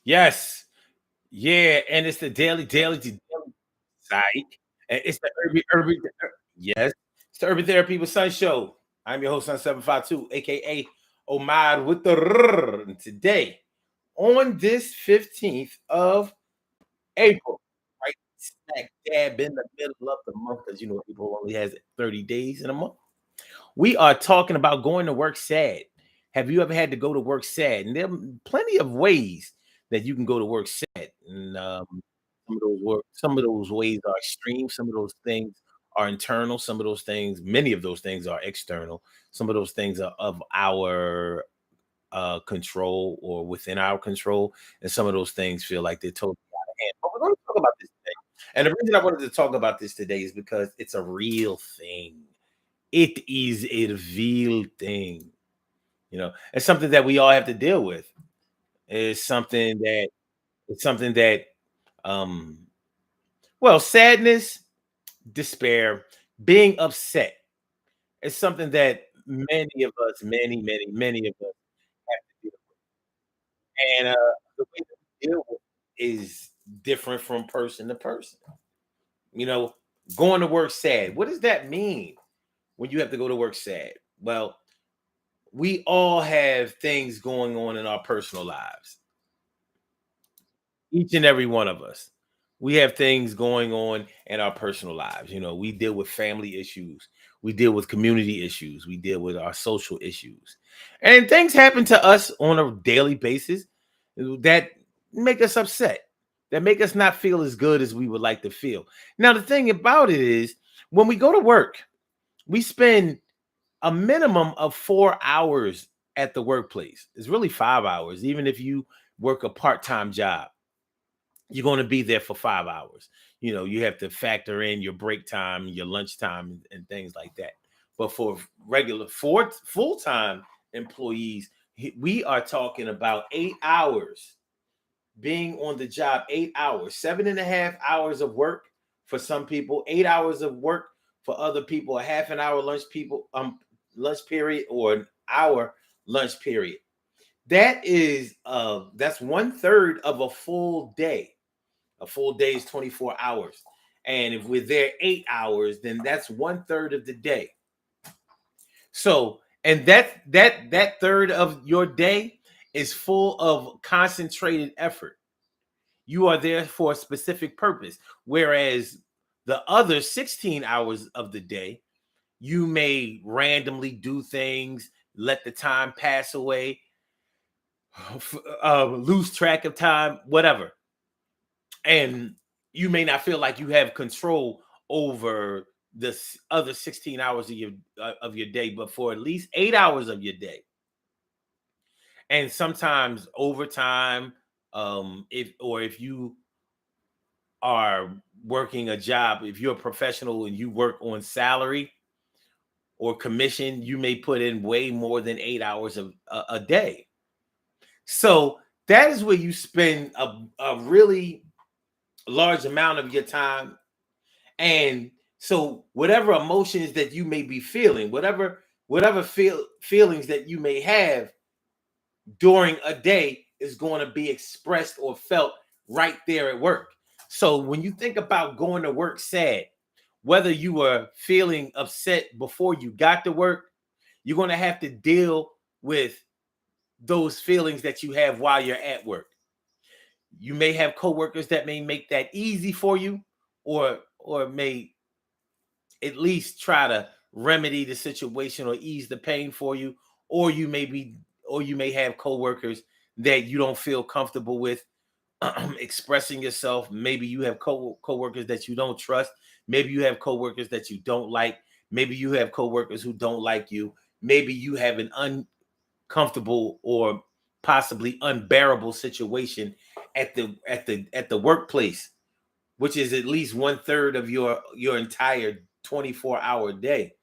Yes. Yeah, and it's the daily psych. And it's the yes, it's the Urban Therapy with Sun Show. I'm your host, Sun752, aka Omar with the rrr. And today, on this 15th of April, right smack dab in the middle of the month, because April only has 30 days in a month. We are talking about going to work sad. Have you ever had to go to work sad? And there are plenty of ways that you can go to work sad. And some of those ways are extreme. Some of those things are internal. Some of those things, many of those things are external. Some of those things are of our control or within our control. And some of those things feel like they're totally out of hand. But we're going to talk about this today. And the reason I wanted to talk about this today is because it's a real thing. It is a real thing. It's something that we all have to deal with. It's something that um well, sadness, despair, being upset. It's something that many of us, many of us have to deal with. And the way that we deal with it is different from person to person. You know, going to work sad. What does that mean when you have to go to work sad? Well, we all have things going on in our personal lives. Each and every one of us. We have things going on in our personal lives. We deal with family issues, we deal with community issues, we deal with our social issues. And things happen to us on a daily basis that make us upset, that make us not feel as good as we would like to feel. Now, the thing about it is, when we go to work, we spend a minimum of 4 hours at the workplace. It's really 5 hours, even if you work a part time job. You're going to be there for 5 hours. You have to factor in your break time, your lunch time, and things like that. But for regular full time employees, we are talking about 8 hours being on the job, 8 hours, 7.5 hours of work for some people, 8 hours of work for other people, a half an hour lunch period, or an hour lunch period. That's 1/3 of a full day. A full day is 24 hours. And if we're there 8 hours, then that's 1/3 of the day. So, and that third of your day is full of concentrated effort. You are there for a specific purpose. Whereas the other 16 hours of the day, you may randomly do things, let the time pass away, lose track of time, whatever. And you may not feel like you have control over the other 16 hours of your day, but for at least 8 hours of your day, and sometimes overtime, if you are working a job, if you're a professional and you work on salary or commission, you may put in way more than 8 hours of a day. So that is where you spend a really large amount of your time. And so whatever emotions that you may be feeling, whatever feelings that you may have during a day, is going to be expressed or felt right there at work. So when you think about going to work sad, whether you were feeling upset before you got to work, you're going to have to deal with those feelings that you have while you're at work. You may have coworkers that may make that easy for you, or may at least try to remedy the situation or ease the pain for you. Or you may have coworkers that you don't feel comfortable with expressing yourself. Maybe you have coworkers that you don't trust. Maybe you have coworkers that you don't like. Maybe you have coworkers who don't like you. Maybe you have an uncomfortable or possibly unbearable situation at the workplace, which is at least 1/3 of your entire 24-hour day.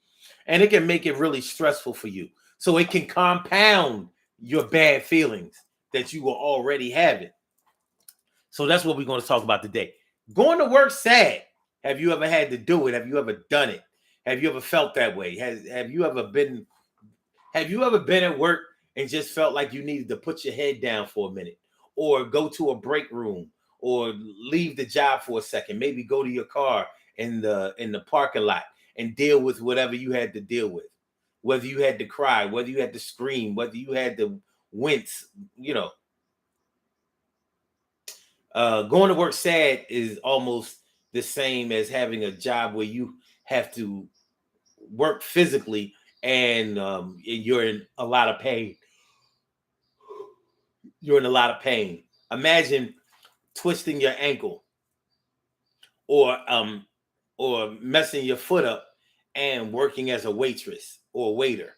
And it can make it really stressful for you. So it can compound your bad feelings that you were already having. So that's what we're going to talk about today. Going to work sad. Have you ever had to do it? Have you ever done it? Have you ever felt that way? Have you ever been at work and just felt like you needed to put your head down for a minute? or go to a break room, or leave the job for a second, maybe go to your car in the parking lot and deal with whatever you had to deal with, whether you had to cry, whether you had to scream, whether you had to wince, you know. Going to work sad is almost the same as having a job where you have to work physically, and you're in a lot of pain. You're in a lot of pain. Imagine twisting your ankle, or or messing your foot up and working as a waitress or waiter.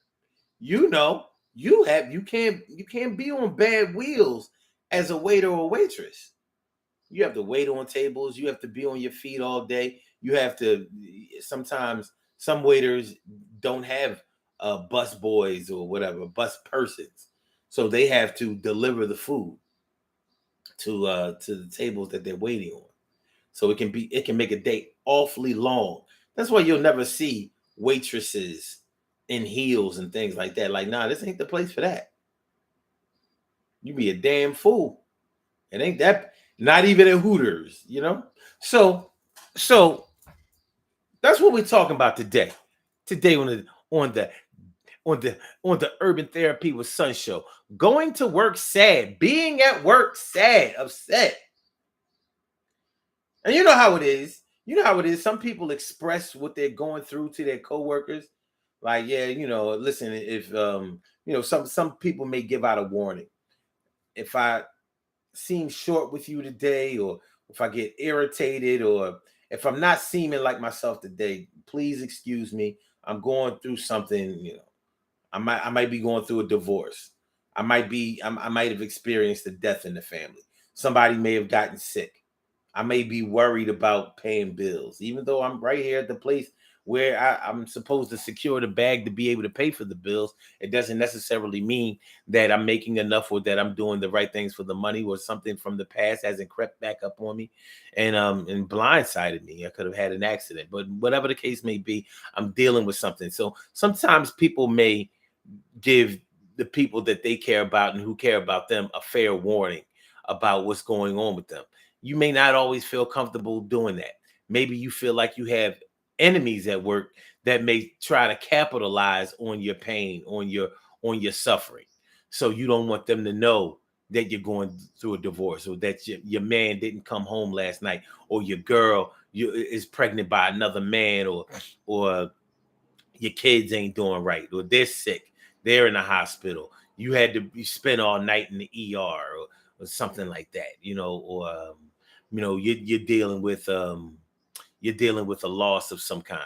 You know, you can't be on bad wheels as a waiter or waitress. You have to wait on tables. You have to be on your feet all day. You have to, sometimes some waiters don't have bus boys or whatever, bus persons. So they have to deliver the food to the tables that they're waiting on. So it can make a day awfully long. That's why you'll never see waitresses in heels and things like that. Like, nah, this ain't the place for that. You be a damn fool. It ain't that, not even at Hooters, you know? So so that's what we're talking about today. Today on the Urban Therapy with Sun show. Going to work sad, being at work sad, upset. And you know how it is. You know how it is. Some people express what they're going through to their coworkers. Like, yeah, listen, if some people may give out a warning. If I seem short with you today, or if I get irritated, or if I'm not seeming like myself today, please excuse me. I'm going through something. I might be going through a divorce. I might have experienced a death in the family. Somebody may have gotten sick. I may be worried about paying bills, even though I'm right here at the place where I'm supposed to secure the bag to be able to pay for the bills. It doesn't necessarily mean that I'm making enough, or that I'm doing the right things for the money, or something from the past hasn't crept back up on me and blindsided me. I could have had an accident, but whatever the case may be, I'm dealing with something. So sometimes people may give the people that they care about and who care about them a fair warning about what's going on with them. You may not always feel comfortable doing that. Maybe you feel like you have enemies at work that may try to capitalize on your pain, on your suffering. So you don't want them to know that you're going through a divorce, or that your man didn't come home last night, or your girl is pregnant by another man, or your kids ain't doing right, or they're sick, they're in the hospital. You spend all night in the ER, or something like that, or you're dealing with a loss of some kind.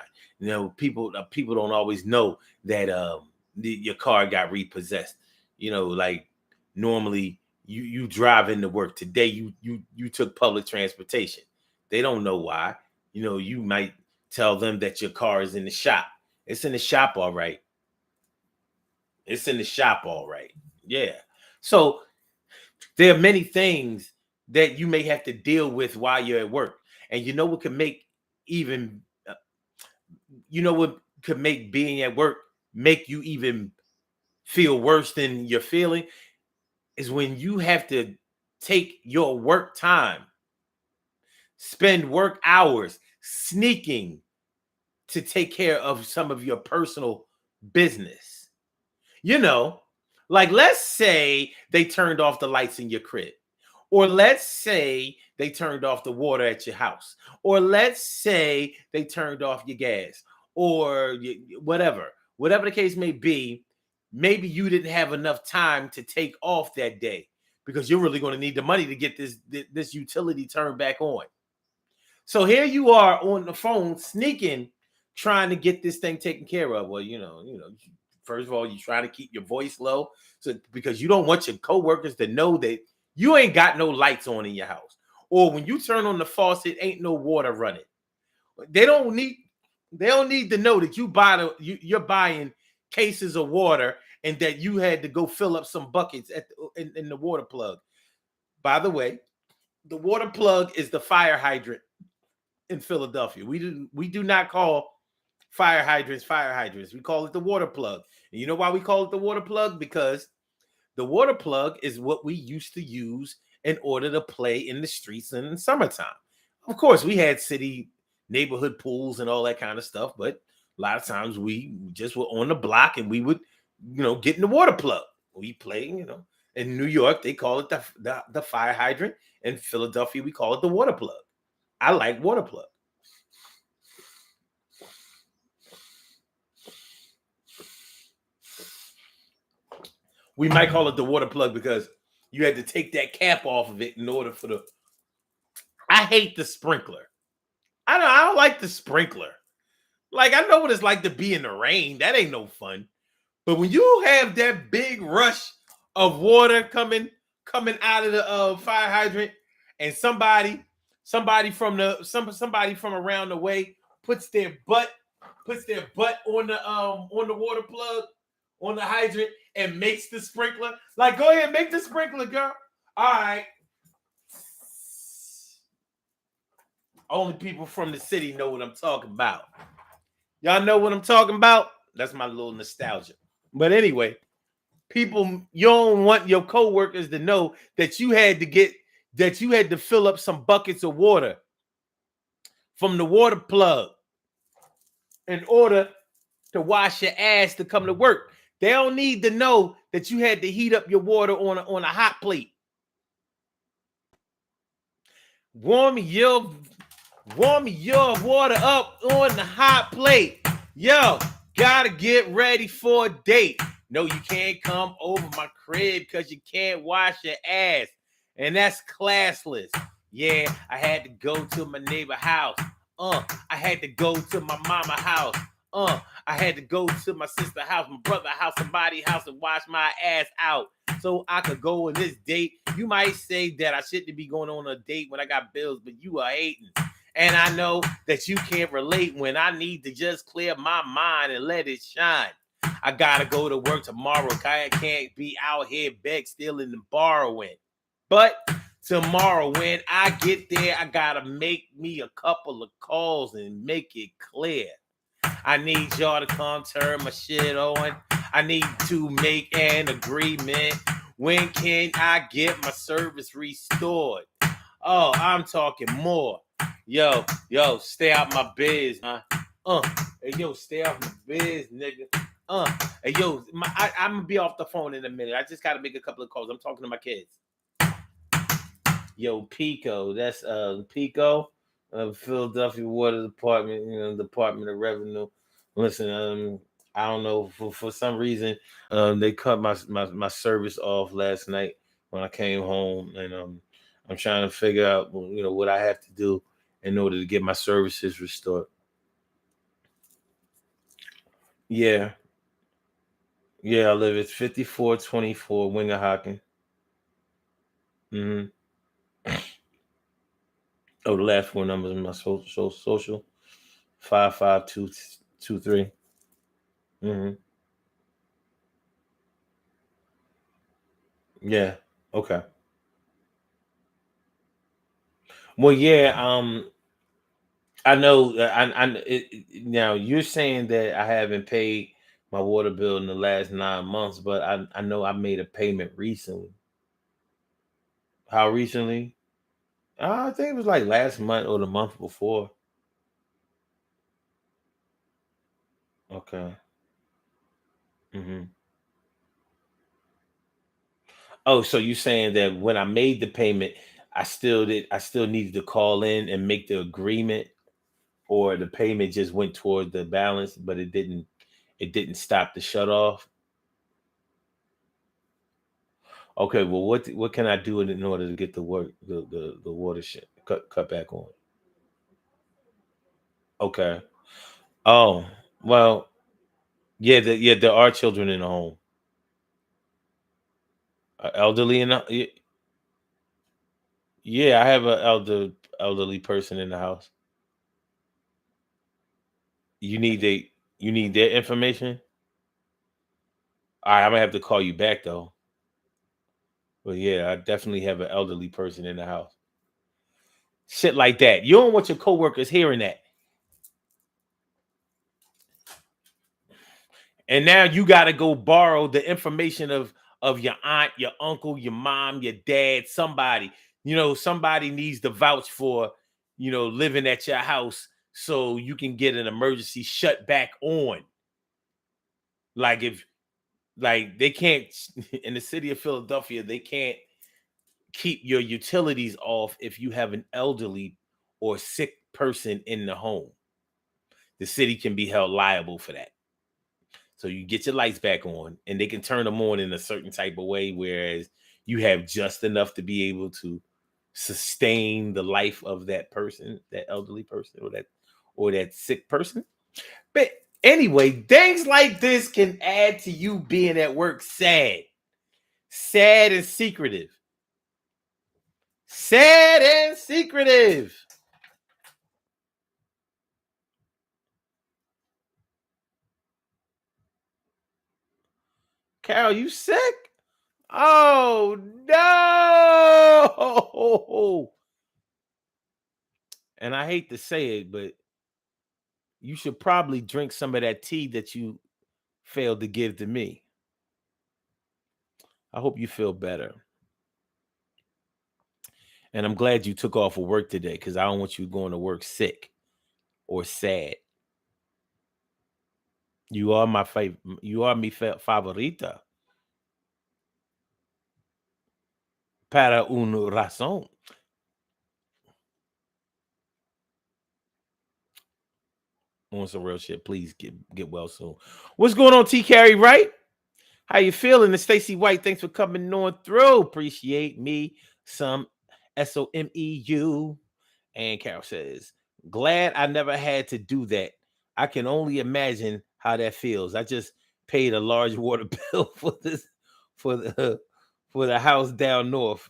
People don't always know that your car got repossessed. Like, normally you drive into work. Today you took public transportation. They don't know why. You might tell them that your car is in the shop. It's in the shop, all right. It's in the shop, all right. Yeah. So there are many things that you may have to deal with while you're at work. And what can make even what could make being at work make you even feel worse than you're feeling, is when you have to take your work time, spend work hours sneaking to take care of some of your personal business. You know, like, let's say they turned off the lights in your crib, or let's say they turned off the water at your house, or let's say they turned off your gas, or whatever the case may be. Maybe you didn't have enough time to take off that day, because you're really going to need the money to get this utility turned back on. So here you are on the phone sneaking, trying to get this thing taken care of. Well, first of all, you try to keep your voice low, so because you don't want your coworkers to know that you ain't got no lights on in your house, or when you turn on the faucet, ain't no water running. They don't need to know that you're buying cases of water, and that you had to go fill up some buckets in the water plug. By the way, the water plug is the fire hydrant in Philadelphia. We do not call fire hydrants fire hydrants. We call it the water plug. And you know why we call it the water plug? Because the water plug is what we used to use in order to play in the streets in the summertime. Of course, we had city neighborhood pools and all that kind of stuff, but a lot of times we just were on the block and we would, get in the water plug. We play, In New York, they call it the fire hydrant. In Philadelphia, we call it the water plug. I like water plug. We might call it the water plug because you had to take that cap off of it in order for the. I hate the sprinkler. I don't like the sprinkler. Like, I know what it's like to be in the rain. That ain't no fun. But when you have that big rush of water coming out of the fire hydrant, and somebody from somebody from around the way puts their butt on the water plug, on the hydrant, and makes the sprinkler. Like, go ahead, make the sprinkler, girl. All right. Only people from the city know what I'm talking about. Y'all know what I'm talking about? That's my little nostalgia. But anyway, people, you don't want your coworkers to know that you had to fill up some buckets of water from the water plug in order to wash your ass to come to work. They don't need to know that you had to heat up your water on a hot plate. Warm your water up on the hot plate. Yo, gotta get ready for a date. No, you can't come over my crib because you can't wash your ass. And that's classless. Yeah, I had to go to my neighbor house. I had to go to my mama house. I had to go to my sister house, my brother house, somebody's house, and wash my ass out so I could go on this date. You might say that I shouldn't be going on a date when I got bills, but you are hating. And I know that you can't relate when I need to just clear my mind and let it shine. I gotta go to work tomorrow. I can't be out here beg, stealing, and borrowing. But tomorrow, when I get there, I gotta make me a couple of calls and make it clear. I need y'all to come turn my shit on. I need to make an agreement. When can I get my service restored? Oh, I'm talking more. Yo, stay out my biz, huh? Hey, yo, stay out my biz, nigga. Hey, yo, I'm gonna be off the phone in a minute. I just gotta make a couple of calls. I'm talking to my kids. Yo, Pico, that's Pico, Philadelphia Water Department, Department of Revenue. Listen, I don't know, for some reason, they cut my service off last night when I came home, and I'm trying to figure out, what I have to do in order to get my services restored. Yeah, I live at 5424 Wingerhocken. Mm-hmm. Oh, the last four numbers in my social 55223. Mm-hmm. Yeah. Okay. Well, yeah. I know. Now you're saying that I haven't paid my water bill in the last 9 months, but I know I made a payment recently. How recently? I think it was like last month or the month before. Okay. Hmm. Oh, so you're saying that when I made the payment, I still needed to call in and make the agreement, or the payment just went toward the balance, but it didn't stop the shut off. Okay, well, what can I do in order to get the water cut back on? Okay. Oh, well, yeah, there are children in the home. Elderly in yeah, I have an elderly person in the house. You need they you need their information? All right, I'm gonna have to call you back though. But yeah, I definitely have an elderly person in the house. Shit like that. You don't want your coworkers hearing that. And now you got to go borrow the information of of your aunt, your uncle, your mom, your dad, somebody. Somebody needs to vouch for, living at your house so you can get an emergency shut back on. Like if like they can't in the city of Philadelphia, they can't keep your utilities off if you have an elderly or sick person in the home. The city can be held liable for that. So you get your lights back on, and they can turn them on in a certain type of way, whereas you have just enough to be able to sustain the life of that person, that elderly person, or that sick person. But anyway, things like this can add to you being at work sad and secretive. Sad and secretive. Carol, you sick? Oh no! And I hate to say it, but you should probably drink some of that tea that you failed to give to me. I hope you feel better. And I'm glad you took off of work today because I don't want you going to work sick or sad. You are my favorite. You are mi favorita. Para una razón. On some real shit. Please get well soon. What's going on, T. Carey, right? How you feeling? And Stacy White, thanks for coming on through. Appreciate me some SOMEU. And Carol says, glad I never had to do that. I can only imagine how that feels. I just paid a large water bill for the for the house down north.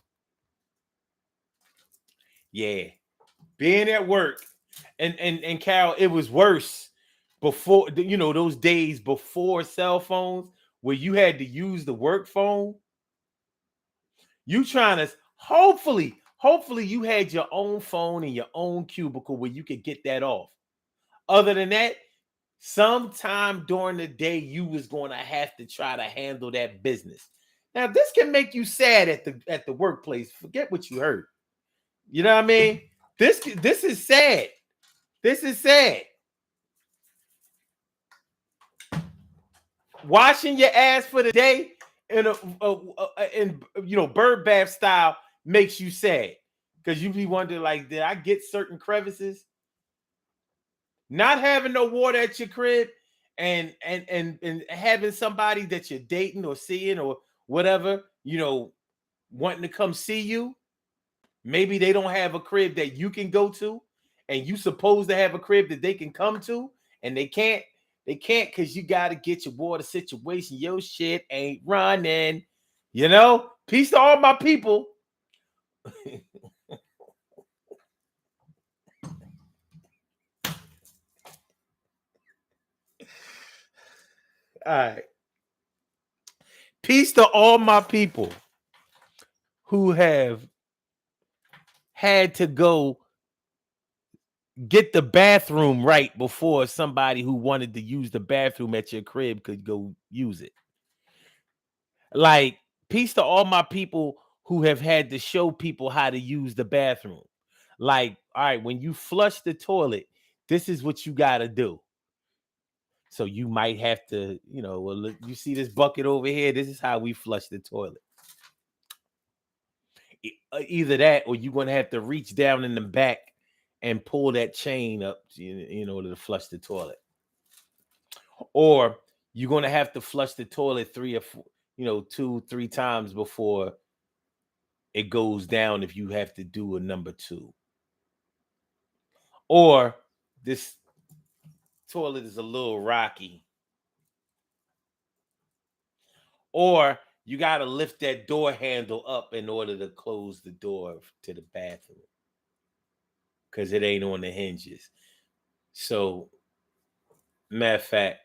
Yeah. Being at work. And Carol, it was worse before, those days before cell phones where you had to use the work phone. You trying to hopefully you had your own phone in your own cubicle where you could get that off. Other than that, sometime during the day you was going to have to try to handle that business. Now, this can make you sad at the workplace. Forget what you heard. You know what I mean? This is sad. This is sad. Washing your ass for the day in bird bath style makes you sad because you be wondering, like, did I get certain crevices? Not having no water at your crib and having somebody that you're dating or seeing or whatever, wanting to come see you. Maybe they don't have a crib that you can go to, and you supposed to have a crib that they can come to, and they can't. They can't because you got to get your water situation. Your shit ain't running. Peace to all my people. All right. Peace to all my people who have had to go get the bathroom right before somebody who wanted to use the bathroom at your crib could go use it. Like, peace to all my people who have had to show people how to use the bathroom. Like, all right, when you flush the toilet, this is what you got to do. So you might have to, well, look, you see this bucket over here? This is how we flush the toilet. Either that or you're going to have to reach down in the back and pull that chain up in order to flush the toilet. Or you're going to have to flush the toilet 3 or 4, 2-3 times before it goes down if you have to do a number 2. Or this toilet is a little rocky. Or you got to lift that door handle up in order to close the door to the bathroom because it ain't on the hinges. So, matter of fact,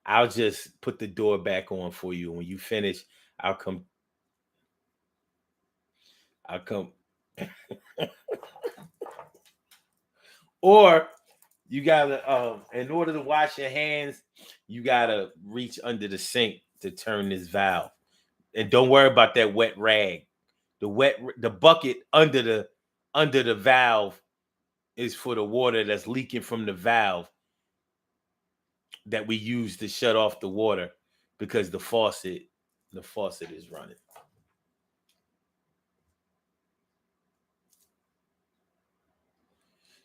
I'll just put the door back on for you. When you finish, I'll come. Or you gotta, in order to wash your hands, you gotta reach under the sink to turn this valve. And don't worry about that wet rag. The bucket under the valve is for the water that's leaking from the valve that we use to shut off the water because the faucet is running.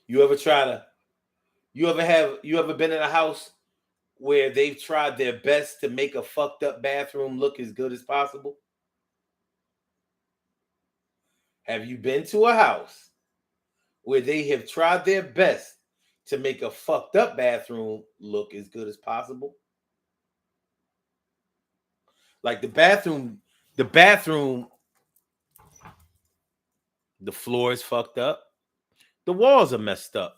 You ever try to you ever been in a house where they've tried their best to make a fucked up bathroom look as good as possible? Have you been to a house where they have tried their best to make a fucked up bathroom look as good as possible? Like the bathroom, the floor is fucked up, the walls are messed up,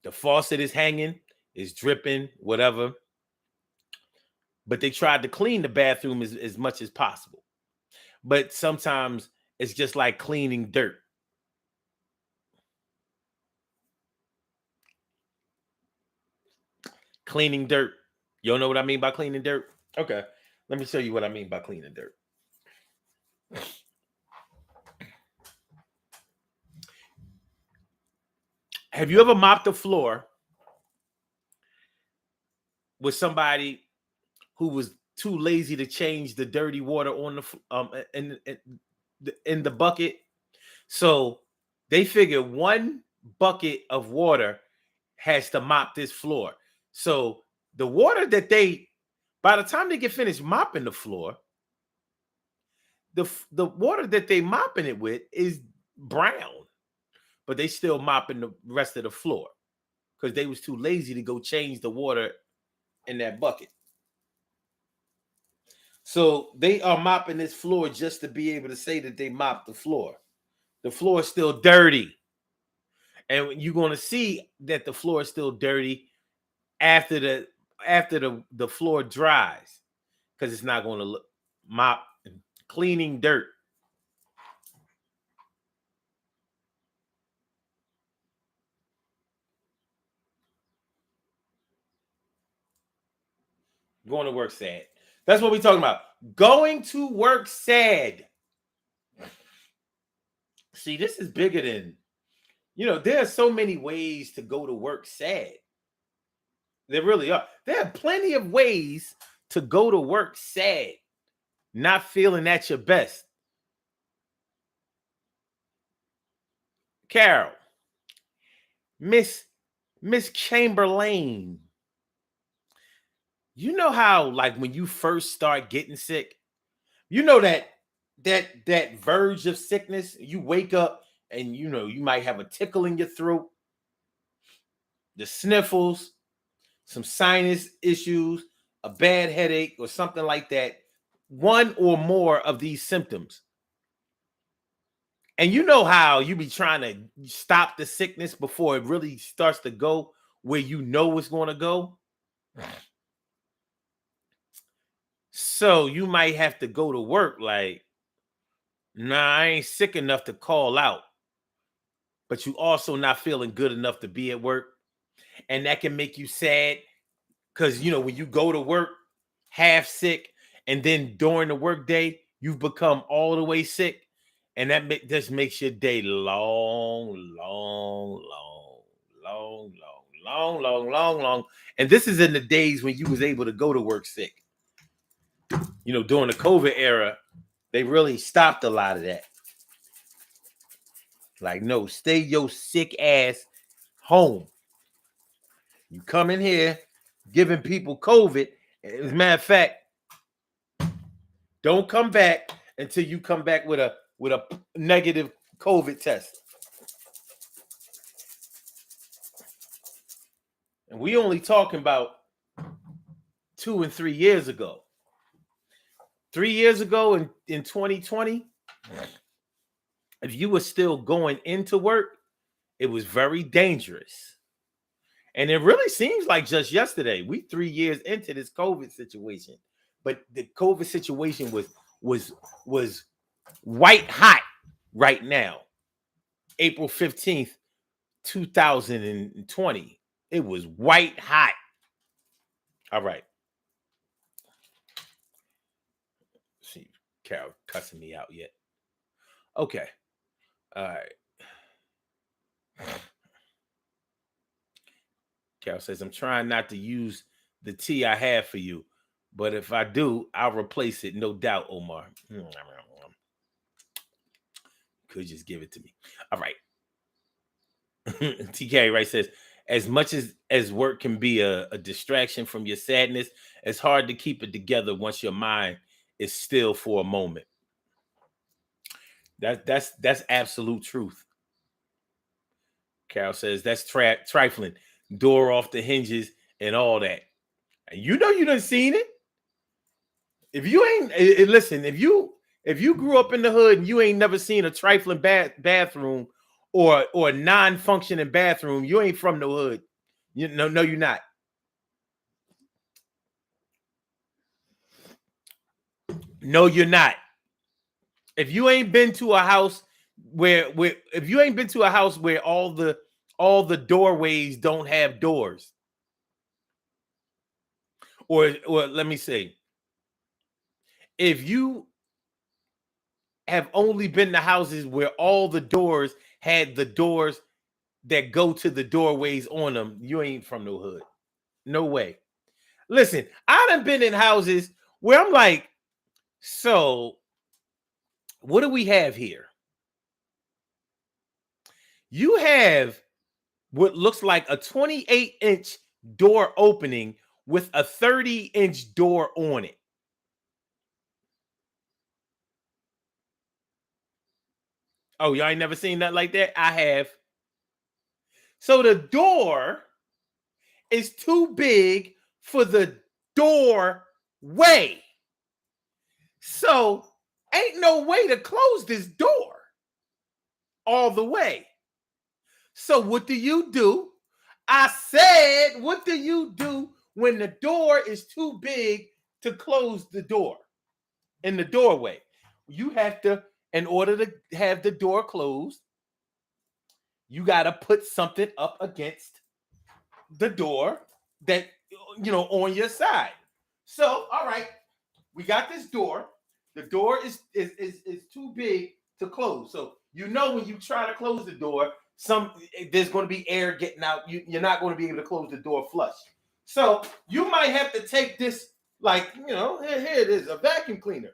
the faucet is hanging, is dripping, whatever. But they tried to clean the bathroom as much as possible. But sometimes it's just like cleaning dirt. Cleaning dirt. You don't know what I mean by cleaning dirt? Okay. Let me show you what I mean by cleaning dirt. Have you ever mopped the floor with somebody who was too lazy to change the dirty water on in the bucket? So they figure one bucket of water has to mop this floor. So the water that by the time they get finished mopping the floor, the water that they mopping it with is brown, but they still mopping the rest of the floor because they was too lazy to go change the water in that bucket. So they are mopping this floor just to be able to say that they mopped the floor. The floor is still dirty. And you're going to see that the floor is still dirty after the floor dries because it's not going to look mop cleaning dirt. Going to work sad. That's what we're talking about. Going to work sad. See, this is bigger than, there are so many ways to go to work sad. There really are. There are plenty of ways to go to work sad, not feeling at your best. Carol, Miss Chamberlain, you know how like when you first start getting sick, you know that verge of sickness, you wake up and you might have a tickle in your throat, the sniffles, some sinus issues, a bad headache, or something like that. One or more of these symptoms. And you know how you be trying to stop the sickness before it really starts to go where you know it's going to go. So you might have to go to work like, nah, I ain't sick enough to call out, but you also not feeling good enough to be at work. And that can make you sad because, when you go to work half sick and then during the workday, you've become all the way sick. And that just makes your day long, long, long, long, long, long, long, long, long. And this is in the days when you was able to go to work sick. During the COVID era, they really stopped a lot of that. Like, no, stay your sick ass home. You come in here giving people COVID. As a matter of fact, don't come back until you come back with a negative COVID test. And we only talking about 2 and 3 years ago. 3 years ago in 2020, if you were still going into work, it was very dangerous. And it really seems like just yesterday, we 3 years into this COVID situation. But the COVID situation was white hot right now. April 15th, 2020. It was white hot. All right. Carol cussing me out yet. Okay. All right. Carol says, I'm trying not to use the tea I have for you, but if I do, I'll replace it, no doubt, Omar. Could just give it to me. All right. TK right says, as much as work can be a distraction from your sadness, it's hard to keep it together once your mind is still for a moment. That's absolute truth. Carol says that's trifling. Door off the hinges and all that. And you know you done seen it. If you ain't listen, if you grew up in the hood and you ain't never seen a trifling bathroom or a non-functioning bathroom, you ain't from the hood. No, you're not. No, you're not. If you ain't been to a house where if you ain't been to a house where all the doorways don't have doors, or let me say, if you have only been to houses where all the doors had the doors that go to the doorways on them, you ain't from no hood. No way. Listen, I done been in houses where I'm like, so what do we have here? You have what looks like a 28-inch door opening with a 30-inch door on it. Oh, y'all ain't never seen that like that? I have. So the door is too big for the doorway. So ain't no way to close this door all the way. So what do? I said, what do you do when the door is too big to close the door in the doorway? You have to, in order to have the door closed, you got to put something up against the door that, on your side. So, all right, we got this door. The door is too big to close. So when you try to close the door, there's going to be air getting out. You're not going to be able to close the door flush. So you might have to take this, like, here it is, a vacuum cleaner.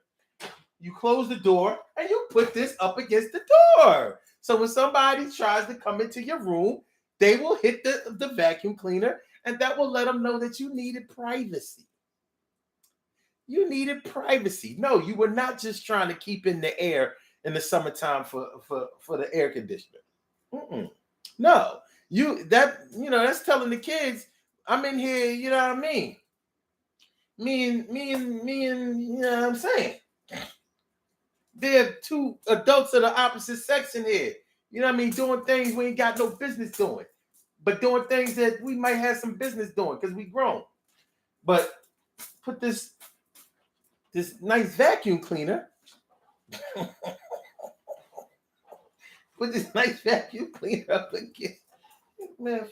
You close the door and you put this up against the door. So when somebody tries to come into your room, they will hit the vacuum cleaner, and that will let them know that you needed privacy. You needed privacy. No, you were not just trying to keep in the air in the summertime for the air conditioner. No, that's telling the kids, I'm in here. You know what I mean? Me and you know what I'm saying? They're two adults of the opposite sex in here. You know what I mean? Doing things we ain't got no business doing, but doing things that we might have some business doing because we grown. But put this nice vacuum cleaner. Put this nice vacuum cleaner up against. Man,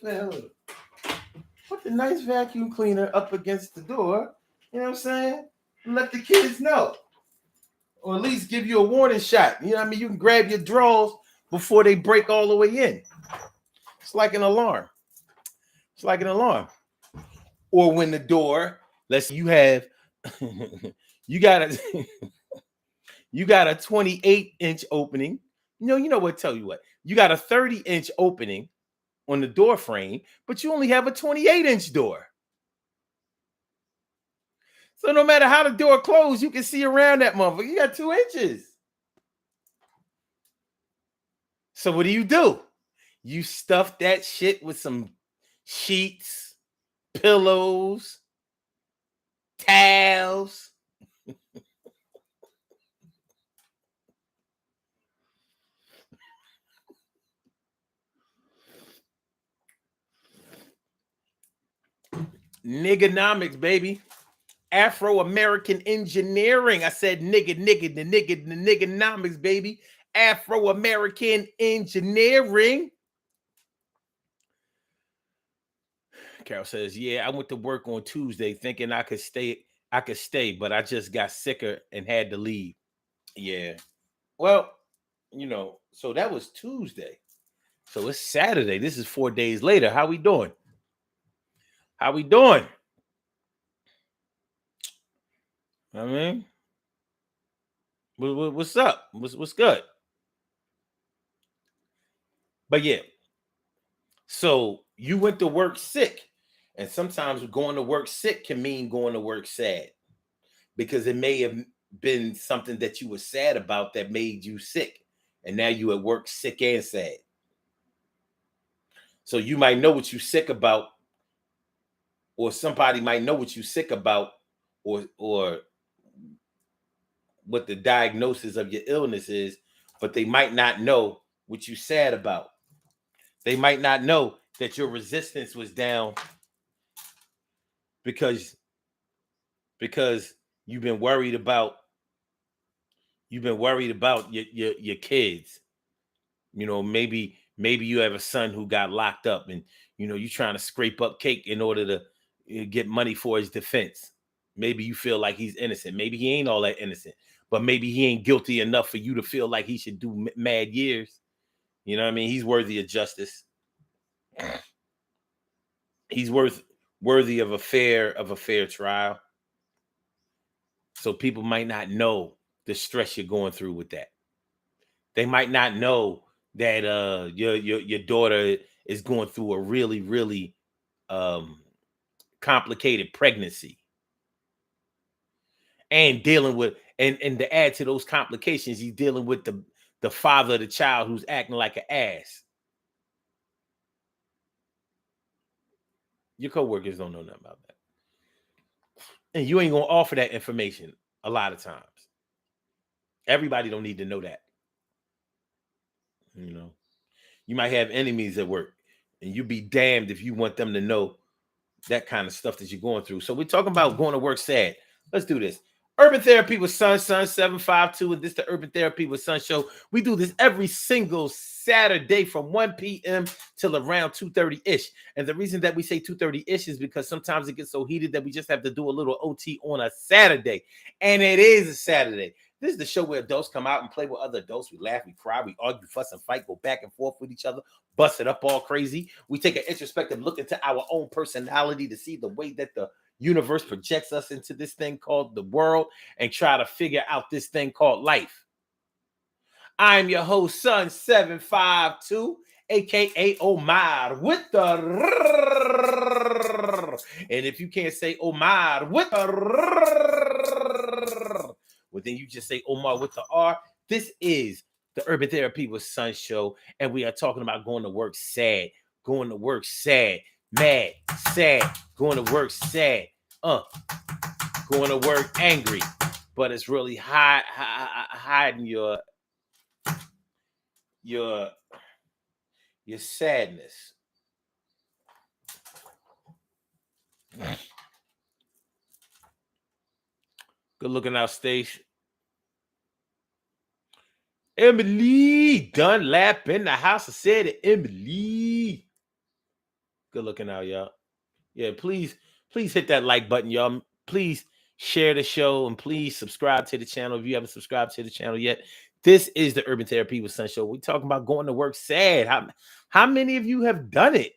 put the nice vacuum cleaner up against the door. You know what I'm saying? And let the kids know. Or at least give you a warning shot. You know what I mean? You can grab your drawers before they break all the way in. It's like an alarm. It's like an alarm. Or when the door, let's say you have you got a you got a 28-inch opening. You know what? Tell you what. You got a 30-inch opening on the door frame, but you only have a 28-inch door. So no matter how the door closed, you can see around that motherfucker. You got 2 inches. So what do? You stuff that shit with some sheets, pillows, towels. Niggonomics, baby. Afro-American engineering. I said the niggonomics, baby. Afro-American engineering. Carol says, yeah, I went to work on Tuesday thinking I could stay, but I just got sicker and had to leave. Yeah. Well, so that was Tuesday. So it's Saturday. This is 4 days later. How we doing? How we doing? I mean, what's up? What's good? But yeah, so you went to work sick, and sometimes going to work sick can mean going to work sad because it may have been something that you were sad about that made you sick, and now you at work sick and sad. So you might know what you're sick about, or somebody might know what you're sick about, or what the diagnosis of your illness is, but they might not know what you're sad about. They might not know that your resistance was down because because you've been worried about your kids. Maybe you have a son who got locked up, and you're trying to scrape up cake in order to get money for his defense. Maybe you feel like he's innocent. Maybe he ain't all that innocent, but maybe he ain't guilty enough for you to feel like he should do mad years. You know what I mean? He's worthy of justice. He's worthy of a fair trial. So people might not know the stress you're going through with that. They might not know that your daughter is going through a really, really um complicated pregnancy, and dealing with, and to add to those complications, he's dealing with the father of the child who's acting like an ass. Your coworkers don't know nothing about that. And you ain't gonna offer that information a lot of times. Everybody don't need to know that. You know, you might have enemies at work, and you be damned if you want them to know that kind of stuff that you're going through. So we're talking about going to work sad. Let's do this. Urban Therapy with Sun 752, and this is the Urban Therapy with Sun show. We do this every single Saturday from 1 p.m. till around 2:30-ish. And the reason that we say 2:30-ish is because sometimes it gets so heated that we just have to do a little OT on a Saturday. And it is a Saturday. This is the show where adults come out and play with other adults. We laugh, we cry, we argue, fuss, and fight, go back and forth with each other, bust it up all crazy. We take an introspective look into our own personality to see the way that the universe projects us into this thing called the world, and try to figure out this thing called life. I'm your host, Sun 752, aka Omar with the and if you can't say Omar with the well, then you just say Omar with the R. This is the Urban Therapy with Sun show, and we are talking about going to work sad, going to work sad, mad, sad, going to work sad, going to work angry, but it's really hiding your sadness. Good looking out, Stace. Emily Dunlap in the house. I said it, Emily. Good looking out, y'all. Yeah, please hit that like button, y'all. Please share the show, and please subscribe to the channel if you haven't subscribed to the channel yet. This is the Urban Therapy with Sun show. We're talking about going to work sad. How many of you have done it?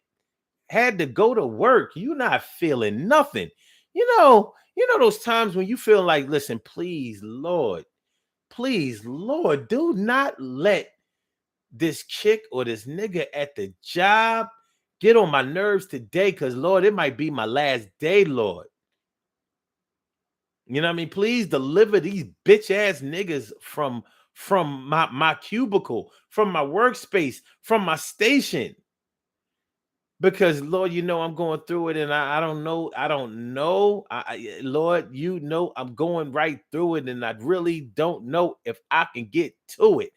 Had to go to work, you're not feeling nothing. You know those times when you feel like, listen, please, Lord, do not let this chick or this nigga at the job get on my nerves today, because Lord, it might be my last day, Lord. You know what I mean? Please deliver these bitch ass niggas from my cubicle, from my workspace, from my station. Because Lord, I'm going through it, and I don't know. Lord, I'm going right through it, and I really don't know if I can get to it.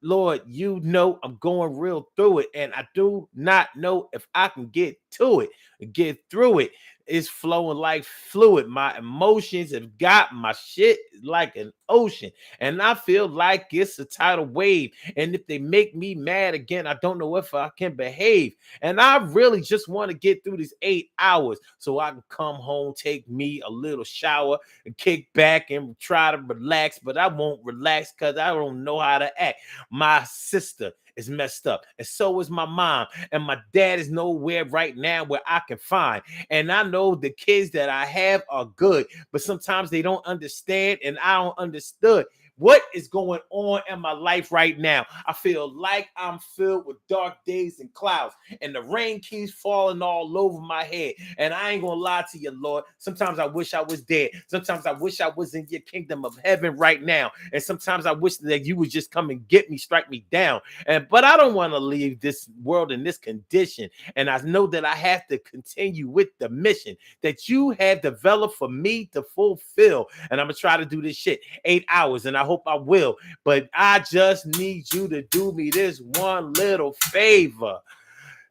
Lord, I'm going real through it, and I do not know if I can get to it, get through it. is flowing like fluid. My emotions have got my shit like an ocean. And I feel like it's a tidal wave. And if they make me mad again, I don't know if I can behave. And I really just want to get through these 8 hours so I can come home, take me a little shower, and kick back and try to relax. But I won't relax because I don't know how to act. My sister is messed up, and so is my mom, and my dad is nowhere right now where I can find. And I know the kids that I have are good, but sometimes they don't understand, and I don't understood what is going on in my life right now. I feel like I'm filled with dark days and clouds, and the rain keeps falling all over my head. And I ain't gonna lie to you, Lord. Sometimes I wish I was dead. Sometimes I wish I was in your kingdom of heaven right now. And sometimes I wish that you would just come and get me, strike me down. But I don't want to leave this world in this condition. And I know that I have to continue with the mission that you have developed for me to fulfill. And I'm gonna try to do this shit 8 hours, and I hope I will. But I just need you to do me this one little favor.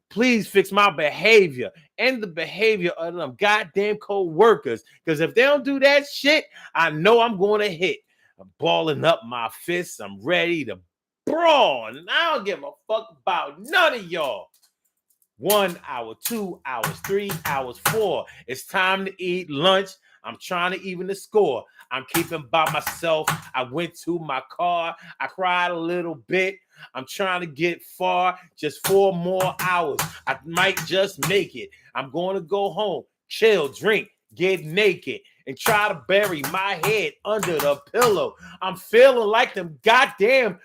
Please fix my behavior and the behavior of them goddamn co-workers. Because if they don't do that shit, I know I'm going to hit. I'm balling up my fists. I'm ready to brawl. And I don't give a fuck about none of y'all. 1 hour, 2 hours, 3 hours, 4. It's time to eat lunch. I'm trying to even the score. I'm keeping by myself. I went to my car. I cried a little bit. I'm trying to get far. Just 4 more hours. I might just make it. I'm going to go home, chill, drink, get naked, and try to bury my head under the pillow. I'm feeling like them goddamn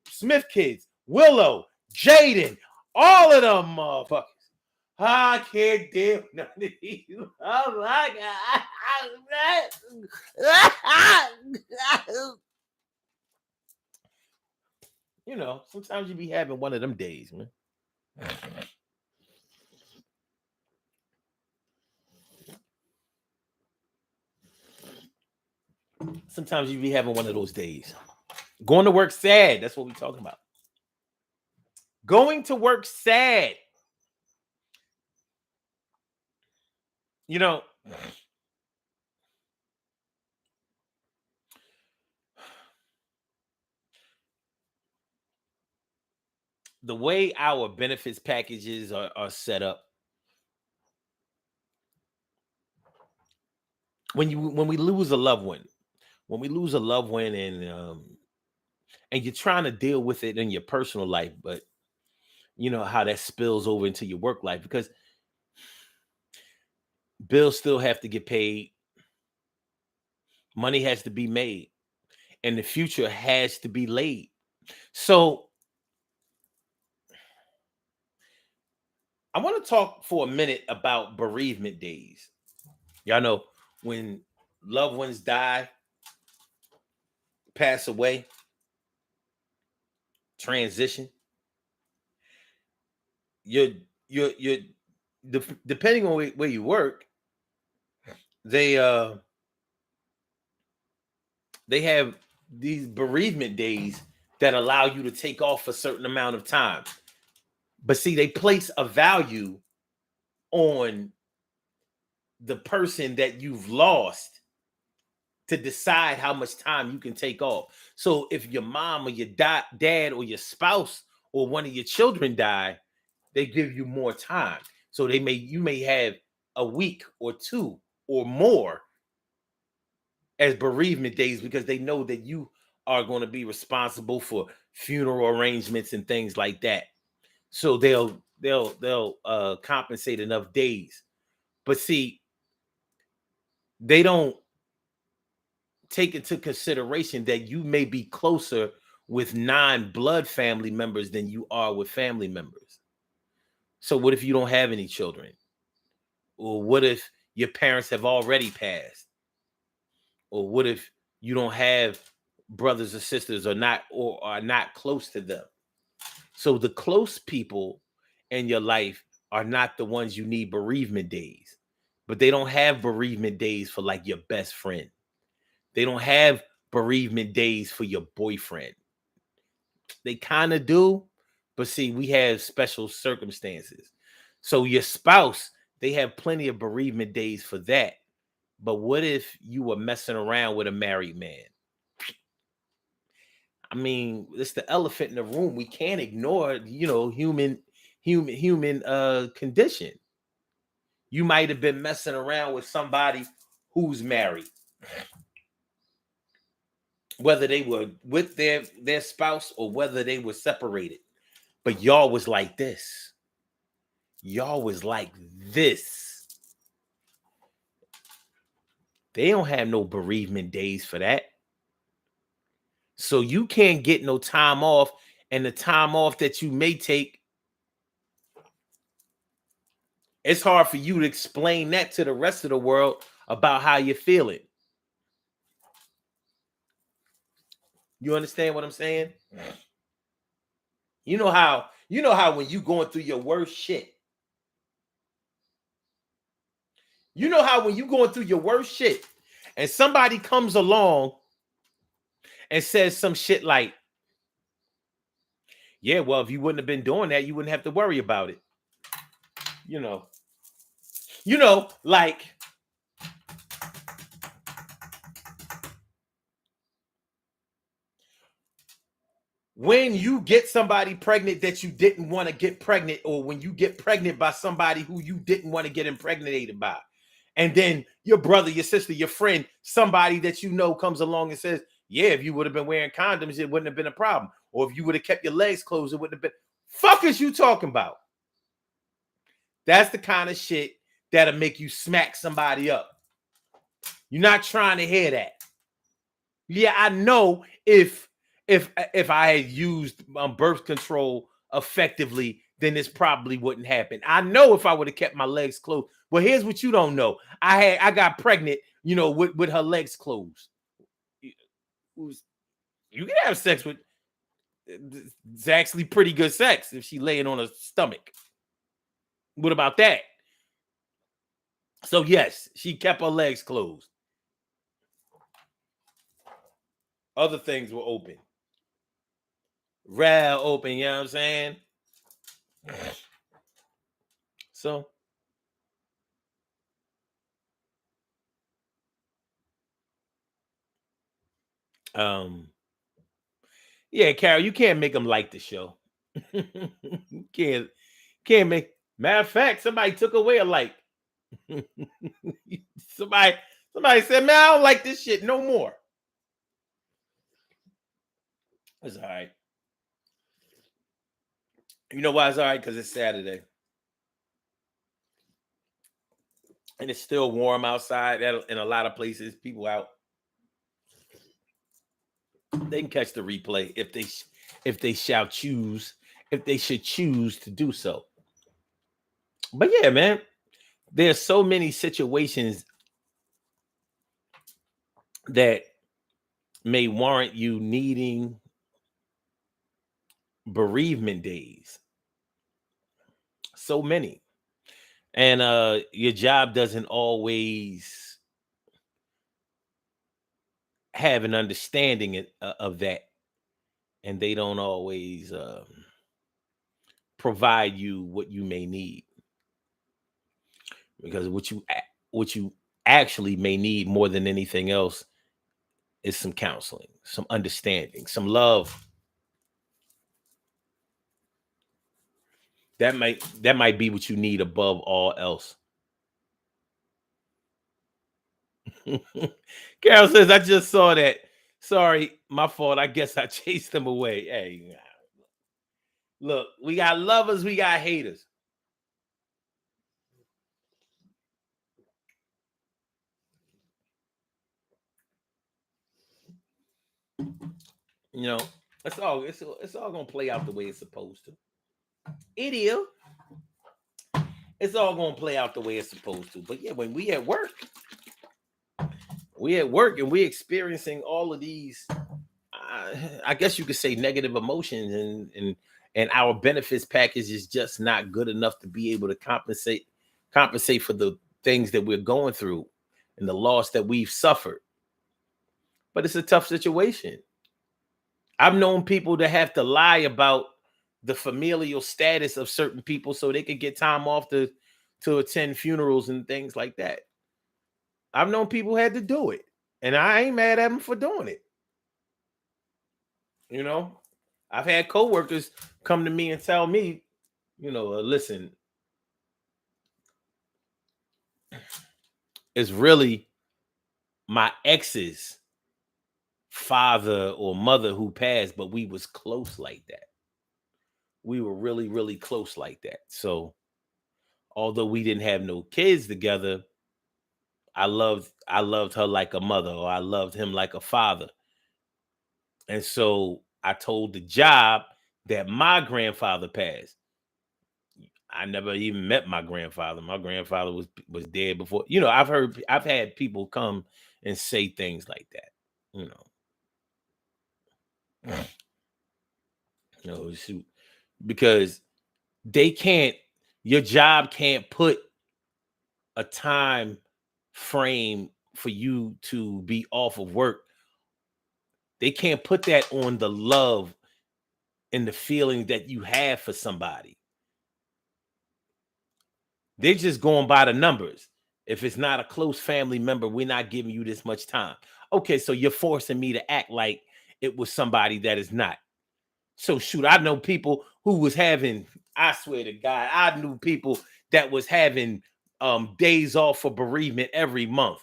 Smith kids, Willow, Jaden, all of them motherfuckers. I can't deal with none of these. Oh my God. You know, sometimes you be having one of them days, man. Sometimes you be having one of those days. Going to work sad. That's what we're talking about. Going to work sad. You know, the way our benefits packages are set up, when we lose a loved one, and you're trying to deal with it in your personal life, but you know how that spills over into your work life because bills still have to get paid, money has to be made, and the future has to be laid. So I want to talk for a minute about bereavement days. Y'all know when loved ones die, pass away, transition, you're you're depending on where you work, they they have these bereavement days that allow you to take off a certain amount of time. But see, they place a value on the person that you've lost to decide how much time you can take off. So if your mom or your dad or your spouse or one of your children die, they give you more time. So you may have a week or two or more as bereavement days because they know that you are going to be responsible for funeral arrangements and things like that. So they'll compensate enough days. But see, they don't take into consideration that you may be closer with non-blood family members than you are with family members. So what if you don't have any children? Or what if your parents have already passed? Or what if you don't have brothers or sisters or are not close to them? So the close people in your life are not the ones you need bereavement days. But they don't have bereavement days for like your best friend. They don't have bereavement days for your boyfriend. They kind of do, but see, we have special circumstances. So your spouse, They have plenty of bereavement days for that. But what if you were messing around with a married man? I mean, it's the elephant in the room. We can't ignore, human condition. You might have been messing around with somebody who's married, whether they were with their spouse or whether they were separated. But y'all was like this. Y'all was like this. They don't have no bereavement days for that. So you can't get no time off, and the time off that you may take, it's hard for you to explain that to the rest of the world about how you're feeling. You understand what I'm saying? You know how when you going through your worst shit. You know how when you going through your worst shit and somebody comes along and says some shit like, yeah, well, if you wouldn't have been doing that, you wouldn't have to worry about it. You know, like, when you get somebody pregnant that you didn't want to get pregnant, or when you get pregnant by somebody who you didn't want to get impregnated by, and then your brother, your sister, your friend, somebody that you know comes along and says, yeah, if you would have been wearing condoms, it wouldn't have been a problem. Or if you would have kept your legs closed, it wouldn't have been. Fuck is you talking about? That's the kind of shit that'll make you smack somebody up. You're not trying to hear that. Yeah, I know if I had used birth control effectively, then this probably wouldn't happen. I know if I would have kept my legs closed. Well, here's what you don't know. I got pregnant, with her legs closed. You can have sex with, it's actually pretty good sex if she laying on her stomach. What about that? So yes, she kept her legs closed. Other things were open. Rare open, you know what I'm saying? So yeah, Carol, you can't make them like the show. You can't make. Matter of fact, somebody took away a like. somebody said, man, I don't like this shit no more. It's all right. You know why it's all right? Because it's Saturday. And it's still warm outside in a lot of places. People out. They can catch the replay if they should choose to do so. But yeah, man, there's so many situations that may warrant you needing bereavement days. So many. And your job doesn't always have an understanding of that, and they don't always provide you what you may need, because what you actually may need more than anything else is some counseling, some understanding, some love. That might be what you need above all else. Carol says, I just saw that. Sorry, my fault. I guess I chased them away. Hey, look, we got lovers, we got haters. You know, it's all gonna play out the way it's supposed to. It is. It's all gonna play out the way it's supposed to. But yeah, when we at work and we experiencing all of these, I guess you could say, negative emotions, and our benefits package is just not good enough to be able to compensate for the things that we're going through and the loss that we've suffered. But it's a tough situation. I've known people that have to lie about the familial status of certain people so they could get time off to to attend funerals and things like that. I've known people who had to do it, and I ain't mad at them for doing it. You know, I've had coworkers come to me and tell me, listen, it's really my ex's father or mother who passed, but we was close like that. We were really, really close like that. So although we didn't have no kids together, I loved her like a mother, or I loved him like a father. And so I told the job that my grandfather passed. I never even met my grandfather. My grandfather was dead before. I've had people come and say things like that. You know, shoot, because they can't. Your job can't put a time frame for you to be off of work. They can't put that on the love and the feeling that you have for somebody. They're just going by the numbers. If it's not a close family member, we're not giving you this much time. Okay, so you're forcing me to act like it was somebody that is not. So shoot, I know people who was having, I swear to God, I knew people that was having days off for bereavement every month.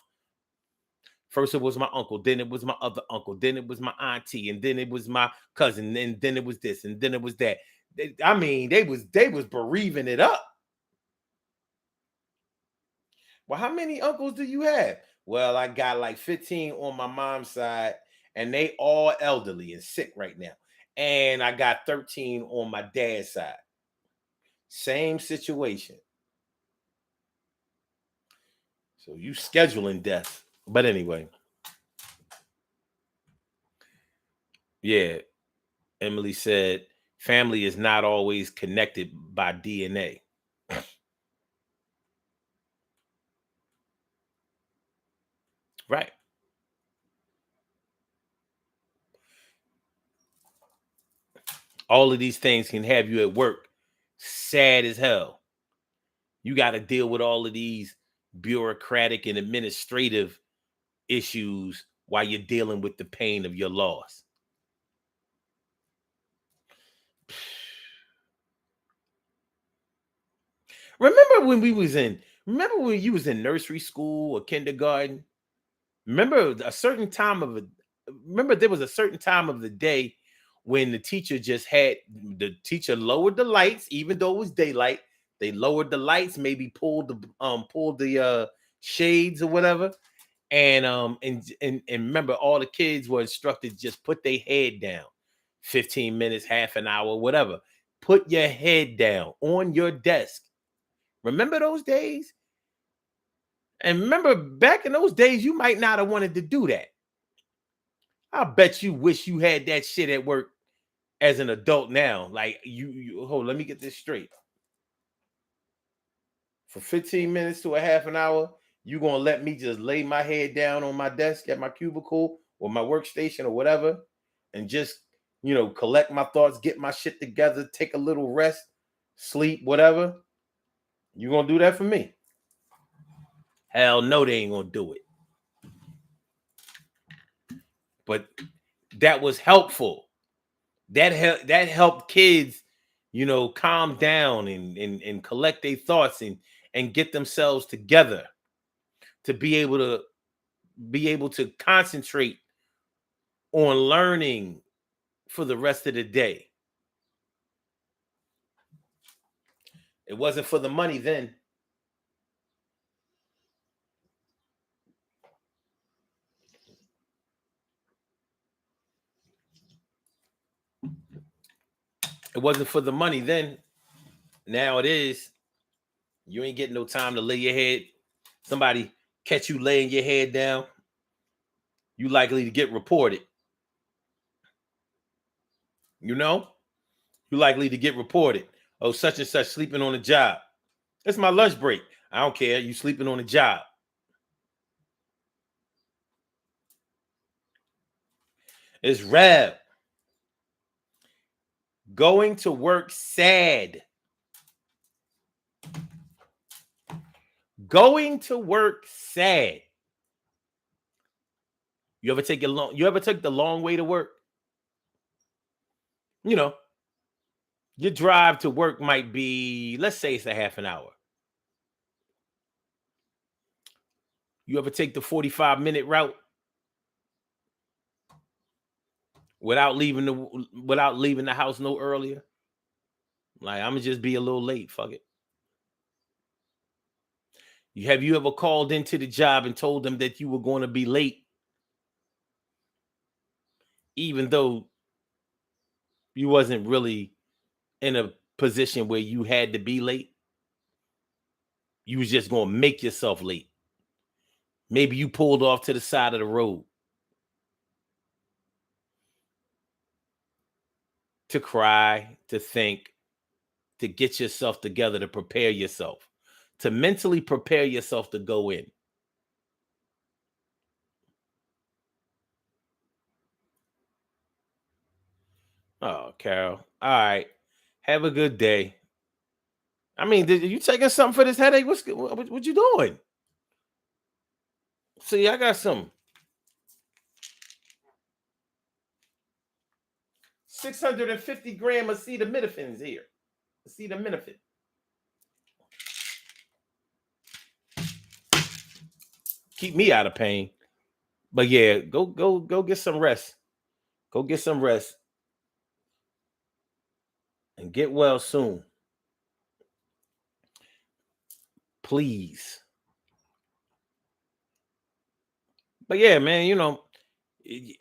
First it was my uncle, then it was my other uncle, then it was my auntie, and then it was my cousin, and then it was this, and then it was that. I mean, they was bereaving it up. Well, how many uncles do you have? Well, I got like 15 on my mom's side, and they all elderly and sick right now. And I got 13 on my dad's side. Same situation. So you scheduling death. But anyway, yeah, Emily said family is not always connected by DNA. Right. All of these things can have you at work sad as hell. You got to deal with all of these bureaucratic and administrative issues while you're dealing with the pain of your loss. Remember when you was in nursery school or kindergarten? Remember a certain time of a remember there was a certain time of the day when the teacher lowered the lights, even though it was daylight. They lowered the lights, maybe pulled the shades or whatever. And remember, all the kids were instructed just put their head down. 15 minutes, half an hour, whatever. Put your head down on your desk. Remember those days? And remember, back in those days, you might not have wanted to do that. I bet you wish you had that shit at work as an adult now. Like you hold, let me get this straight. For 15 minutes to a half an hour, you gonna let me just lay my head down on my desk at my cubicle or my workstation or whatever, and just collect my thoughts, get my shit together, take a little rest, sleep, whatever. You gonna do that for me? Hell no, they ain't gonna do it. But that was helpful. That helped kids, calm down and collect their thoughts and get themselves together to be able to concentrate on learning for the rest of the day. It wasn't for the money then. It wasn't for the money then. Now it is. You ain't getting no time to lay your head. Somebody catch you laying your head down, you likely to get reported. You know, you likely to get reported. Oh, such and such sleeping on the job. It's my lunch break. I don't care. You sleeping on the job. It's Rev. Going to work sad. Going to work sad. You ever took the long way to work? You know, your drive to work might be, let's say it's a half an hour. You ever take the 45-minute route without leaving the house no earlier? Like, I'm gonna just be a little late. Fuck it. Have you ever called into the job and told them that you were going to be late, even though you wasn't really in a position where you had to be late? You was just going to make yourself late. Maybe you pulled off to the side of the road to cry, to think, to get yourself together, to prepare yourself, to mentally prepare yourself to go in. Oh, Carol. All right. Have a good day. I mean, did you taking something for this headache? What you doing? See, I got some 650 gram acetaminophen here. Acetaminophen. Keep me out of pain. But yeah, go get some rest. Go get some rest and get well soon. Please. But yeah, man,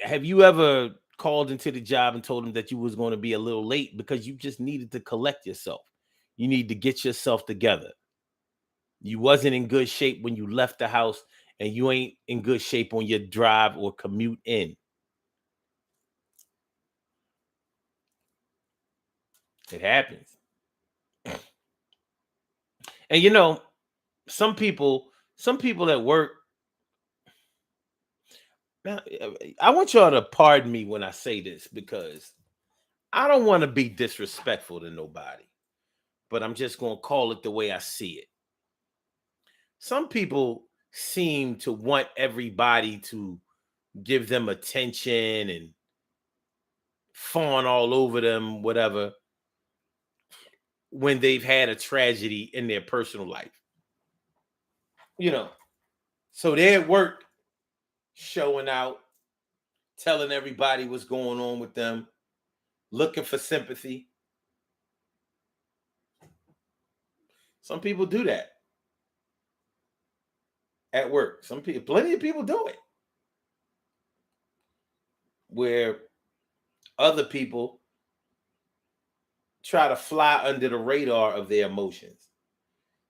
have you ever called into the job and told them that you was going to be a little late because you just needed to collect yourself? You need to get yourself together. You wasn't in good shape when you left the house, and you ain't in good shape on your drive or commute in. It happens. And some people at work, now, I want y'all to pardon me when I say this, because I don't want to be disrespectful to nobody, but I'm just going to call it the way I see it. Some people seem to want everybody to give them attention and fawn all over them, whatever, when they've had a tragedy in their personal life. So they're at work showing out, telling everybody what's going on with them, looking for sympathy. Some people do that at work. Plenty of people do it. Where other people try to fly under the radar of their emotions.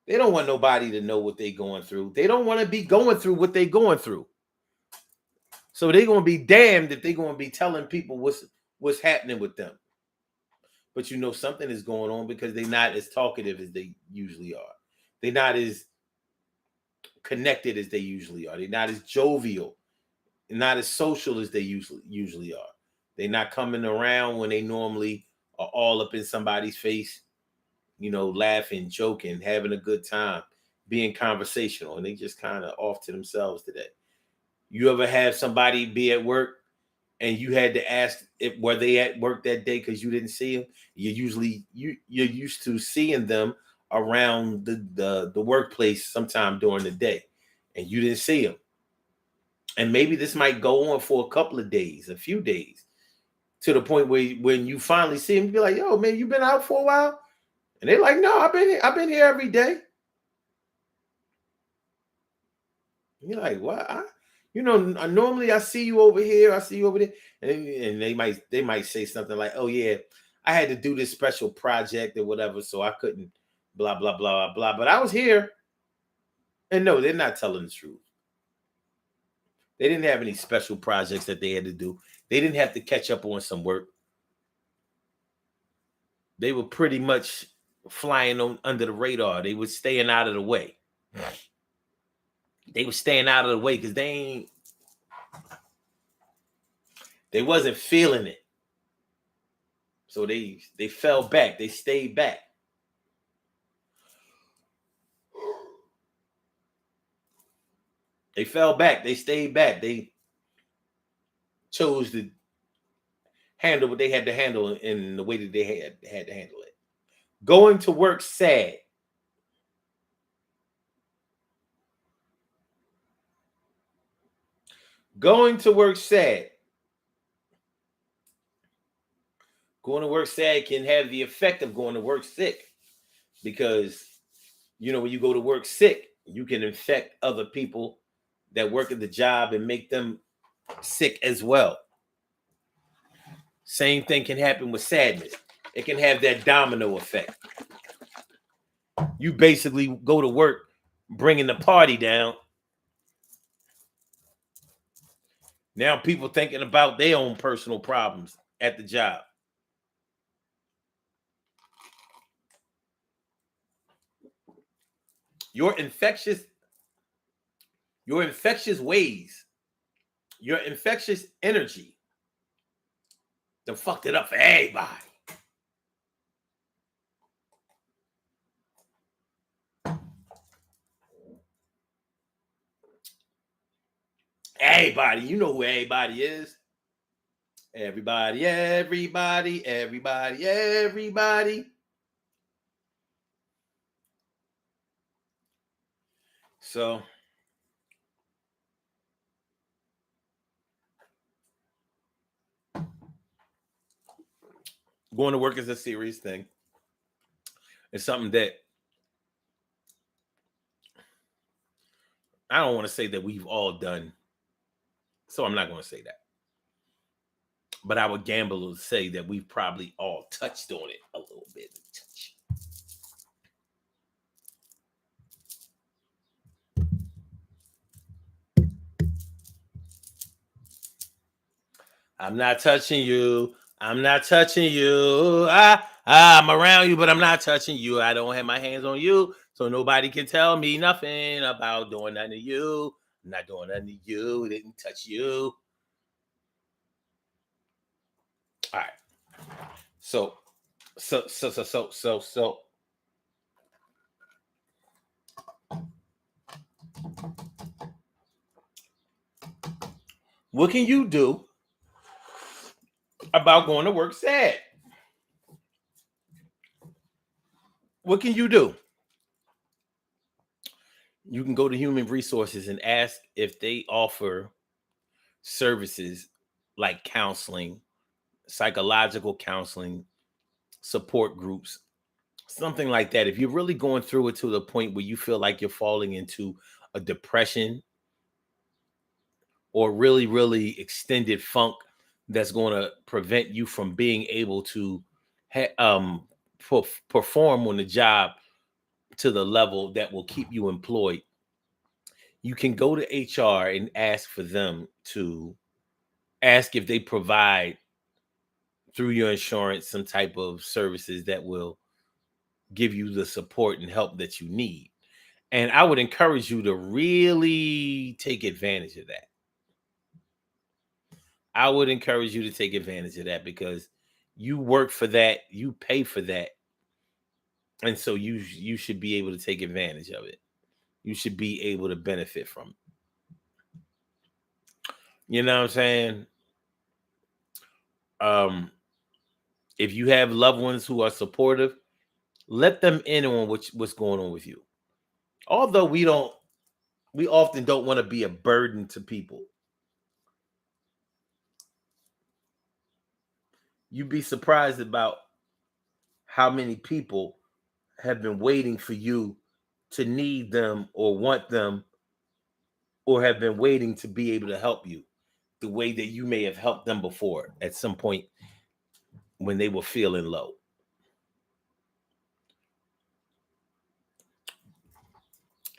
They don't want nobody to know what they're going through. They don't want to be going through what they're going through. So they're going to be damned if they're going to be telling people what's happening with them. But something is going on, because they're not as talkative as they usually are. They're not as connected as they usually are. They're not as jovial, not as social as they usually are. They're not coming around when they normally are all up in somebody's face, laughing, joking, having a good time, being conversational, and they just kind of off to themselves today. You ever have somebody be at work and you had to ask were they at work that day because you didn't see them? You're used to seeing them around the workplace sometime during the day, and you didn't see them. And maybe this might go on for a couple of days, a few days, to the point where when you finally see them, you be like, "Yo, man, you been out for a while?" And they're like, "No, I've been here every day." And you're like, "What? Normally I see you over here, I see you over there," and they might say something like, "Oh yeah, I had to do this special project or whatever, so I couldn't blah blah blah blah." But I was here, and no, they're not telling the truth. They didn't have any special projects that they had to do. They didn't have to catch up on some work. They were pretty much flying under the radar. They were staying out of the way. They were staying out of the way because they wasn't feeling it. So they fell back. They stayed back. They fell back. They stayed back. They chose to handle what they had to handle in the way that they had to handle it. Going to work sad. Going to work sad. Going to work sad can have the effect of going to work sick, because when you go to work sick, you can infect other people that work at the job and make them sick as well. Same thing can happen with sadness. It can have that domino effect. You basically go to work bringing the party down. Now people thinking about their own personal problems at the job. Your infectious ways, your infectious energy, they fucked it up for everybody. Everybody, you know who everybody is. Everybody, everybody, everybody, everybody. So going to work is a serious thing. It's something that I don't want to say that we've all done, so I'm not going to say that. But I would gamble to say that we've probably all touched on it a little bit. I'm not touching you. I'm not touching you. I'm around you, but I'm not touching you. I don't have my hands on you, so nobody can tell me nothing about doing nothing to you. I'm not doing nothing to you. Didn't touch you. All right. So, what can you do about going to work sad? What can you do? You can go to human resources and ask if they offer services like counseling, psychological counseling, support groups, something like that. If you're really going through it to the point where you feel like you're falling into a depression or really, really extended funk that's going to prevent you from being able to perform on the job to the level that will keep you employed, you can go to HR and ask for them to ask if they provide through your insurance some type of services that will give you the support and help that you need. And I would encourage you to really take advantage of that. I would encourage you to take advantage of that, because you work for that, you pay for that. And so you should be able to take advantage of it. You should be able to benefit from it. You know what I'm saying? Um, if you have loved ones who are supportive, let them in on what's going on with you. Although we often don't want to be a burden to people. You'd be surprised about how many people have been waiting for you to need them or want them, or have been waiting to be able to help you the way that you may have helped them before at some point when they were feeling low.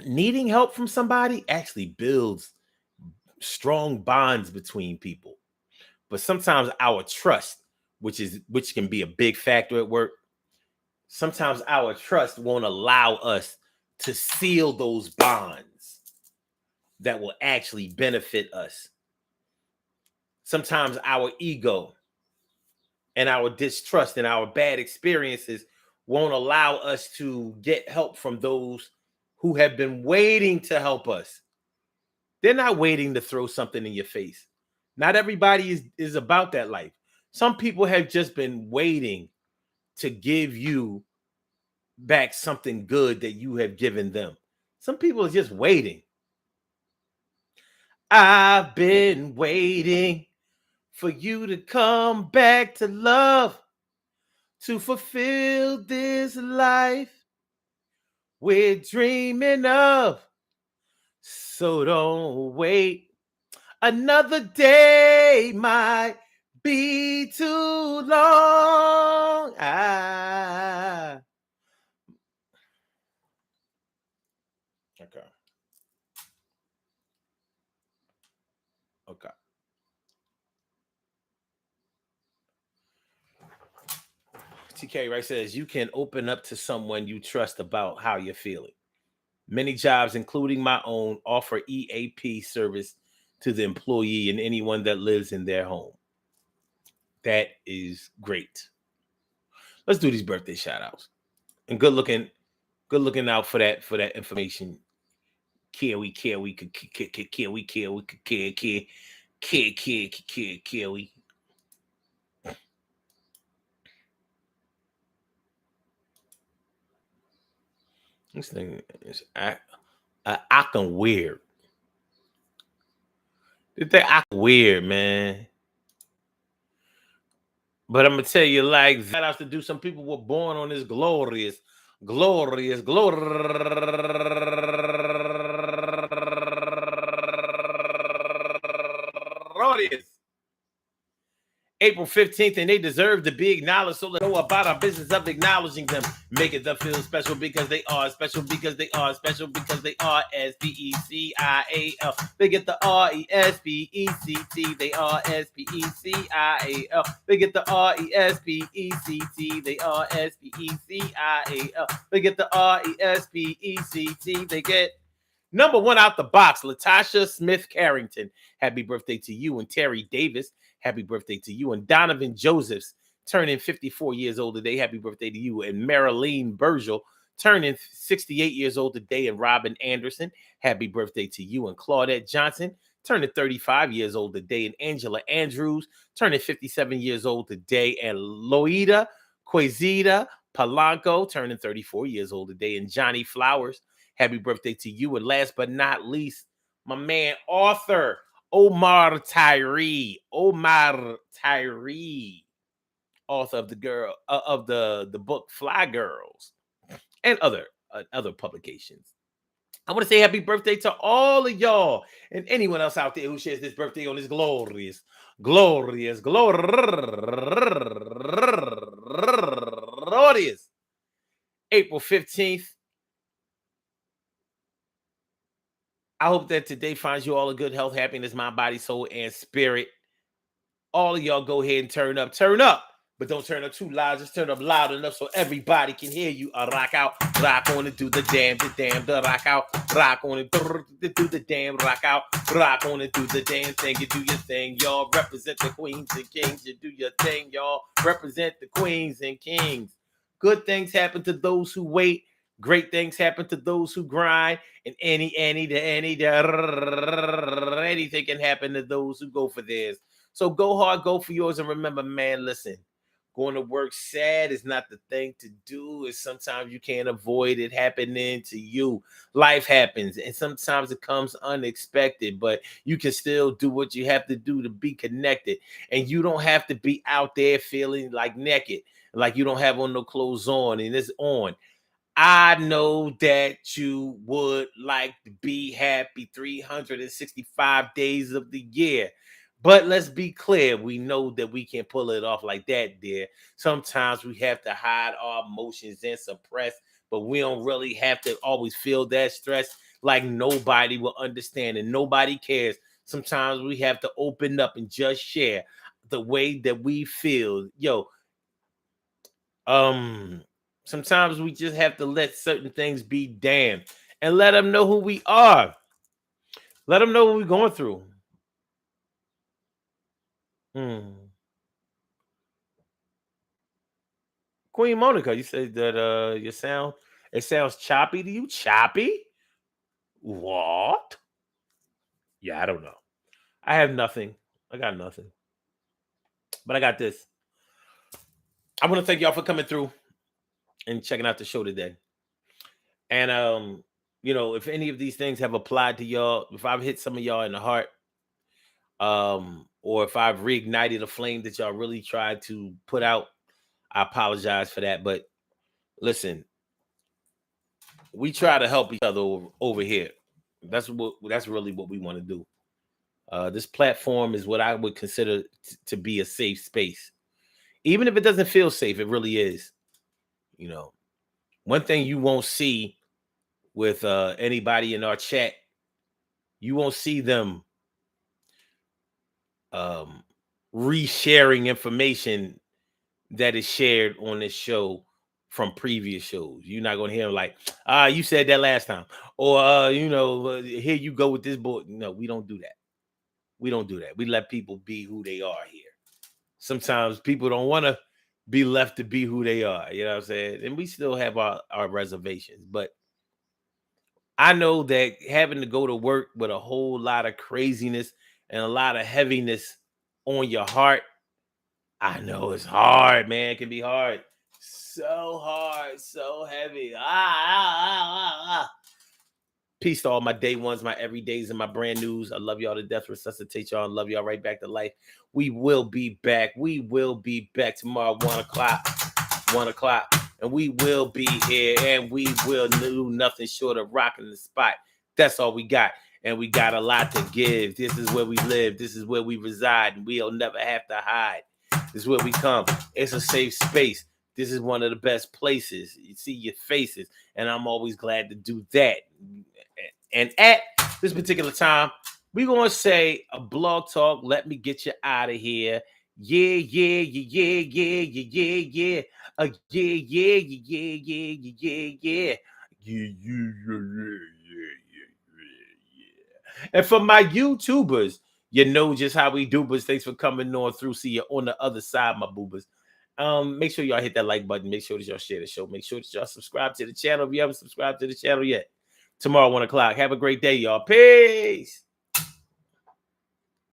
Needing help from somebody actually builds strong bonds between people. But sometimes our trust, which can be a big factor at work, sometimes our trust won't allow us to seal those bonds that will actually benefit us. Sometimes our ego and our distrust and our bad experiences won't allow us to get help from those who have been waiting to help us. They're not waiting to throw something in your face. Not everybody is about that life. Some people have just been waiting to give you back something good that you have given them. Some people are just waiting. I've been waiting for you to come back to love, to fulfill this life we're dreaming of. So don't wait. Another day might be too long. Okay. Okay. TK right says you can open up to someone you trust about how you're feeling. Many jobs, including my own, offer EAP service to the employee and anyone that lives in their home. That is great. Let's do these birthday shout outs. And good looking out for that information. Kiwi, Kiwi, Kiwi, Kiwi, Kiwi, Kiwi, Kiwi. This thing is acting weird. This thing acting weird, man. But I'm gonna tell you, like, shout outs to do. Some people were born on this glorious, glorious, glorious April 15th, and they deserve to be acknowledged. So let's go about our business of acknowledging them. Make it them feel special because they are special because they are special because they are SPECIAL. They get the RESPECT. They are SPECIAL. They get the RESPECT. They are SPECIAL. They get the RESPECT. They get number one out the box, Latasha Smith Carrington. Happy birthday to you. And Terry Davis. Happy birthday to you. And Donovan Josephs, turning 54 years old today. Happy birthday to you. And Marilyn Burgel, turning 68 years old today. And Robin Anderson, happy birthday to you. And Claudette Johnson, turning 35 years old today. And Angela Andrews, turning 57 years old today. And Loida Quezida Polanco, turning 34 years old today. And Johnny Flowers, happy birthday to you. And last but not least, my man, author Omar Tyree, author of the book Fly Girls and other publications. I want to say happy birthday to all of y'all and anyone else out there who shares this birthday on this glorious, glorious, glorious April 15th. I hope that today finds you all a good health, happiness, mind, body, soul, and spirit. All of y'all go ahead and turn up, but don't turn up too loud. Just turn up loud enough so everybody can hear you. Rock out, rock on and do the damn, the rock out, rock on and do the damn, rock out, rock on and do the damn thing. You do your thing, y'all. Represent the queens and kings. You do your thing, y'all. Represent the queens and kings. Good things happen to those who wait. Great things happen to those who grind, and anything can happen to those who go for theirs. So go hard, go for yours, and remember, man, listen, going to work sad is not the thing to do. Is sometimes you can't avoid it happening to you. Life happens, and sometimes it comes unexpected, but you can still do what you have to do to be connected, and you don't have to be out there feeling like naked, like you don't have on no clothes on, and it's on. I know that you would like to be happy 365 days of the year. But let's be clear, we know that we can't pull it off like that, dear. Sometimes we have to hide our emotions and suppress, but we don't really have to always feel that stress like nobody will understand and nobody cares. Sometimes we have to open up and just share the way that we feel. Yo, um sometimes we just have to let certain things be damned and let them know who we are. Let them know what we're going through. Hmm. Queen Monica, you said that your sound, it sounds choppy to you. Choppy? What? Yeah, I don't know. I have nothing. I got nothing. But I got this. I want to thank y'all for coming through and checking out the show today. And if any of these things have applied to y'all, if I've hit some of y'all in the heart, or if I've reignited a flame that y'all really tried to put out, I apologize for that. But listen, we try to help each other over here. That's really what we want to do. This platform is what I would consider to be a safe space. Even if it doesn't feel safe, it really is. You know, one thing you won't see with anybody in our chat, you won't see them um, resharing information that is shared on this show from previous shows. You're not going to hear them like, you said that last time. Or, here you go with this boy. No, we don't do that. We don't do that. We let people be who they are here. Sometimes people don't want to be left to be who they are. You know what I'm saying? And we still have our reservations. But I know that having to go to work with a whole lot of craziness and a lot of heaviness on your heart, I know it's hard, man. It can be hard. So hard, so heavy. Peace to all my day ones, my everydays, and my brand news. I love y'all to death. Resuscitate y'all and love y'all right back to life. We will be back. We will be back tomorrow, 1 o'clock. 1 o'clock. And we will be here, and we will do nothing short of rocking the spot. That's all we got. And we got a lot to give. This is where we live. This is where we reside. And we'll never have to hide. This is where we come. It's a safe space. This is one of the best places. You see your faces. And I'm always glad to do that. And at this particular time, we're going to say a blog talk. Let me get you out of here. Yeah, yeah, yeah, yeah, yeah, yeah, yeah. Yeah, yeah, yeah, yeah, yeah, yeah, yeah. Yeah, yeah, yeah. And for my YouTubers, you know just how we do, but thanks for coming on through. See you on the other side, my boobers. Make sure y'all hit that like button. Make sure that y'all share the show. Make sure that y'all subscribe to the channel if you haven't subscribed to the channel yet. Tomorrow, 1 o'clock. Have a great day, y'all. Peace.